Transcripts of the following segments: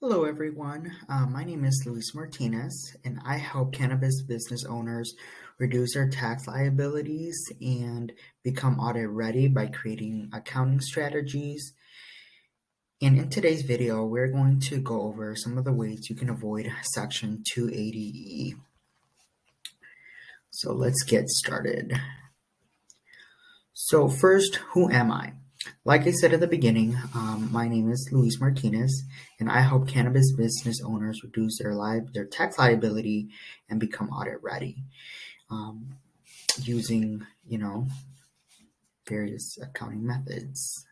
Hello, everyone. My name is Luis Martinez, and I help cannabis business owners reduce their tax liabilities and become audit ready by creating accounting strategies. And in today's video, we're going to go over some of the ways you can avoid Section 280E. So let's get started. So first, who am I? Like I said at the beginning, my name is Luis Martinez, and I help cannabis business owners reduce their tax liability and become audit ready using, various accounting methods.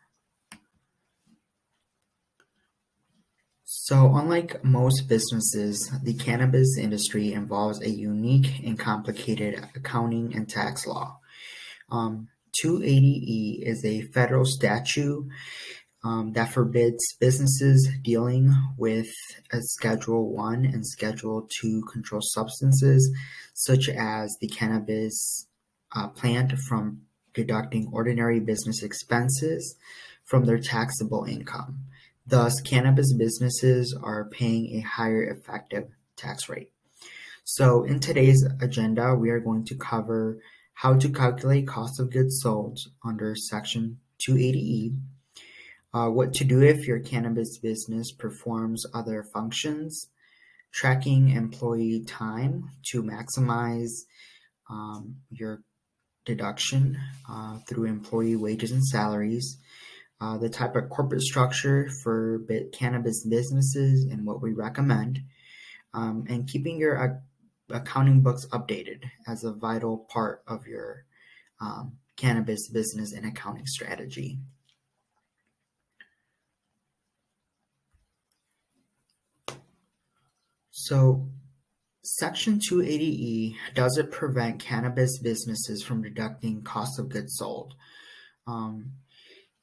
So, unlike most businesses, the cannabis industry involves a unique and complicated accounting and tax law. 280E is a federal statute that forbids businesses dealing with a Schedule 1 and Schedule 2 controlled substances, such as the cannabis plant, from deducting ordinary business expenses from their taxable income. Thus, cannabis businesses are paying a higher effective tax rate. So in today's agenda, we are going to cover how to calculate cost of goods sold under Section 280E, what to do if your cannabis business performs other functions, tracking employee time to maximize your deduction through employee wages and salaries, the type of corporate structure for cannabis businesses and what we recommend, and keeping your accounting books updated as a vital part of your cannabis business and accounting strategy. So, Section 280E doesn't prevent cannabis businesses from deducting cost of goods sold.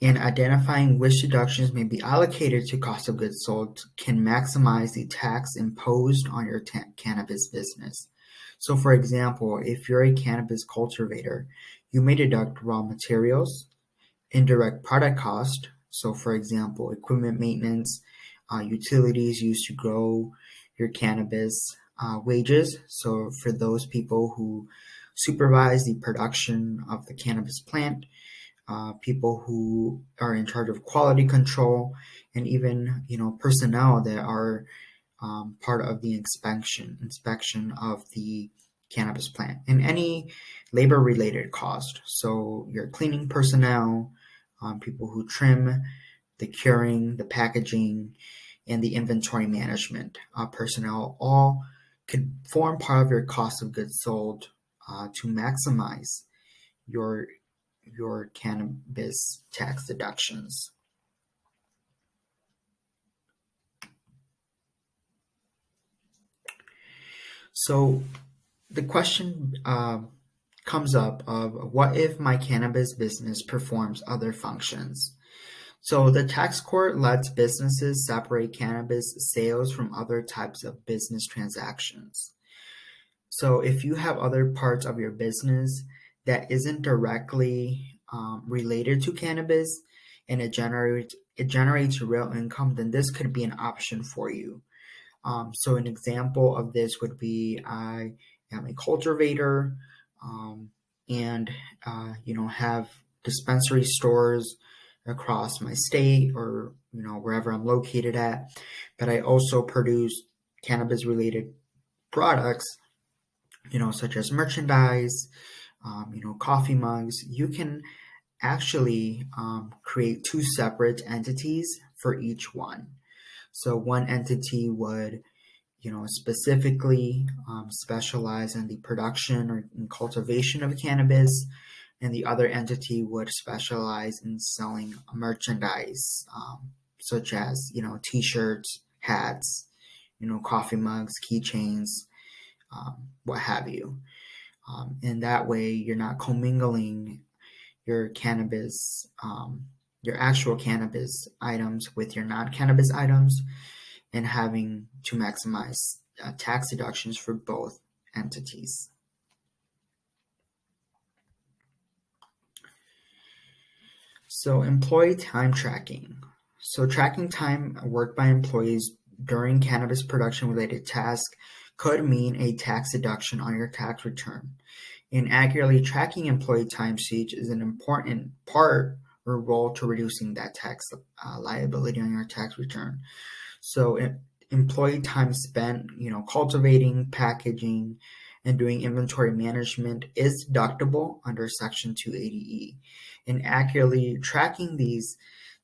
And identifying which deductions may be allocated to cost of goods sold can maximize the tax imposed on your cannabis business. So, for example, if you're a cannabis cultivator, you may deduct raw materials, indirect product cost, so for example, equipment maintenance, utilities used to grow your cannabis, wages, so for those people who supervise the production of the cannabis plant, people who are in charge of quality control, and even personnel that are part of the inspection of the cannabis plant, and any labor related cost. So your cleaning personnel, people who trim, the curing, the packaging, and the inventory management personnel all could form part of your cost of goods sold to maximize your cannabis tax deductions. So the question comes up of, what if my cannabis business performs other functions? So the tax court lets businesses separate cannabis sales from other types of business transactions. So if you have other parts of your business that isn't directly related to cannabis, and it generates real income, then this could be an option for you. So an example of this would be, I am a cultivator, and have dispensary stores across my state, or wherever I'm located at, but I also produce cannabis related products, such as merchandise, coffee mugs. You can actually create two separate entities for each one. So one entity would specifically specialize in the production or in cultivation of cannabis, and the other entity would specialize in selling merchandise, such as t-shirts, hats, coffee mugs, keychains, what have you. And that way you're not commingling your cannabis, your actual cannabis items with your non-cannabis items, and having to maximize tax deductions for both entities. So employee time tracking. So tracking time worked by employees during cannabis production related tasks could mean a tax deduction on your tax return. And accurately tracking employee timesheets is an important part or role to reducing that tax liability on your tax return. So employee time spent, cultivating, packaging, and doing inventory management is deductible under Section 280E. And accurately tracking these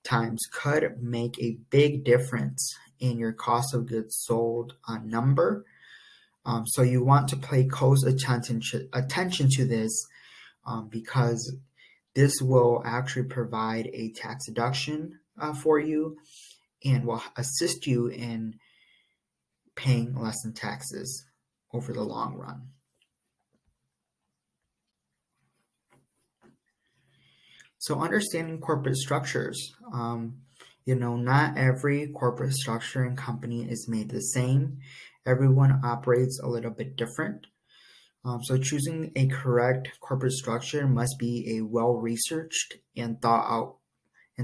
times could make a big difference in your cost of goods sold number. So you want to pay close attention to this because this will actually provide a tax deduction for you and will assist you in paying less in taxes over the long run. So understanding corporate structures, not every corporate structure and company is made the same. Everyone operates a little bit different. So choosing a correct corporate structure must be a well-researched and thought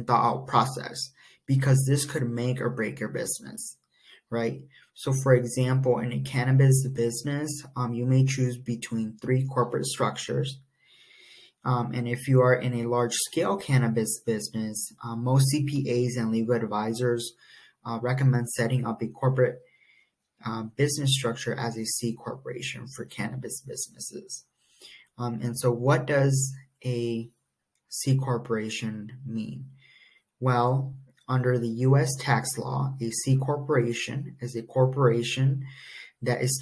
out process because this could make or break your business, right? So for example, in a cannabis business, you may choose between 3 corporate structures. And if you are in a large scale cannabis business, most CPAs and legal advisors recommend setting up a corporate business structure as a C corporation for cannabis businesses. And so what does a C corporation mean? Well, under the U.S. tax law, a C corporation is a corporation that is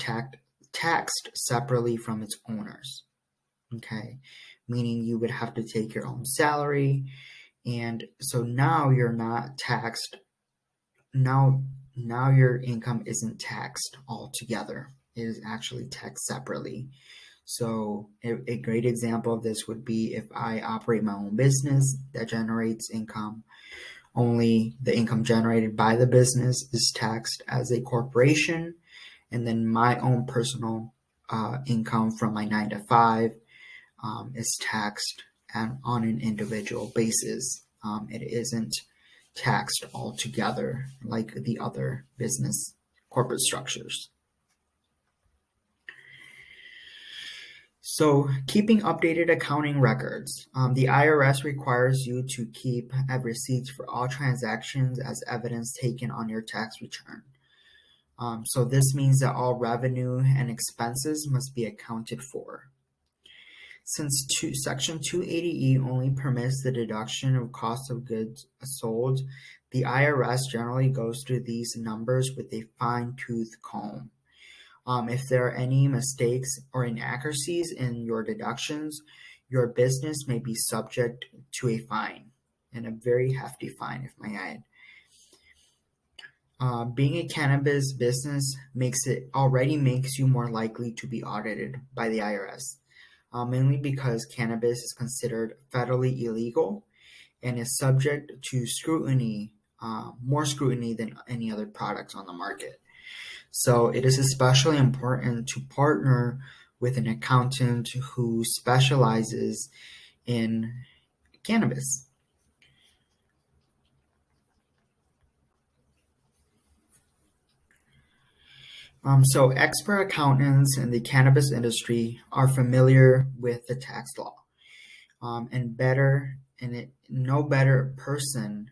taxed separately from its owners. Okay, meaning you would have to take your own salary, and so now you're not taxed. Now your income isn't taxed altogether. It is actually taxed separately. So a great example of this would be if I operate my own business that generates income. Only the income generated by the business is taxed as a corporation, and then my own personal income from my 9 to 5 is taxed on an individual basis. It isn't taxed altogether like the other business corporate structures. So keeping updated accounting records. The IRS requires you to keep receipts for all transactions as evidence taken on your tax return. So this means that all revenue and expenses must be accounted for. Since Section 280E only permits the deduction of cost of goods sold, the IRS generally goes through these numbers with a fine-tooth comb. If there are any mistakes or inaccuracies in your deductions, your business may be subject to a fine, and a very hefty fine, if I add. Being a cannabis business makes you more likely to be audited by the IRS. Mainly because cannabis is considered federally illegal and is subject to scrutiny, more scrutiny than any other products on the market. So it is especially important to partner with an accountant who specializes in cannabis. So expert accountants in the cannabis industry are familiar with the tax law. No better person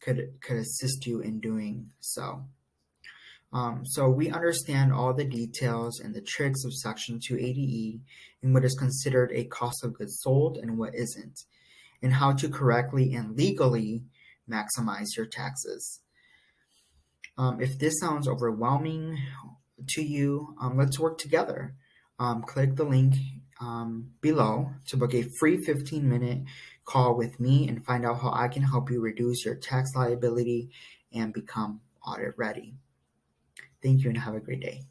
could assist you in doing so. So we understand all the details and the tricks of Section 280E and what is considered a cost of goods sold and what isn't, and how to correctly and legally maximize your taxes. If this sounds overwhelming to you, let's work together. Click the link below to book a free 15-minute call with me and find out how I can help you reduce your tax liability and become audit ready. Thank you and have a great day.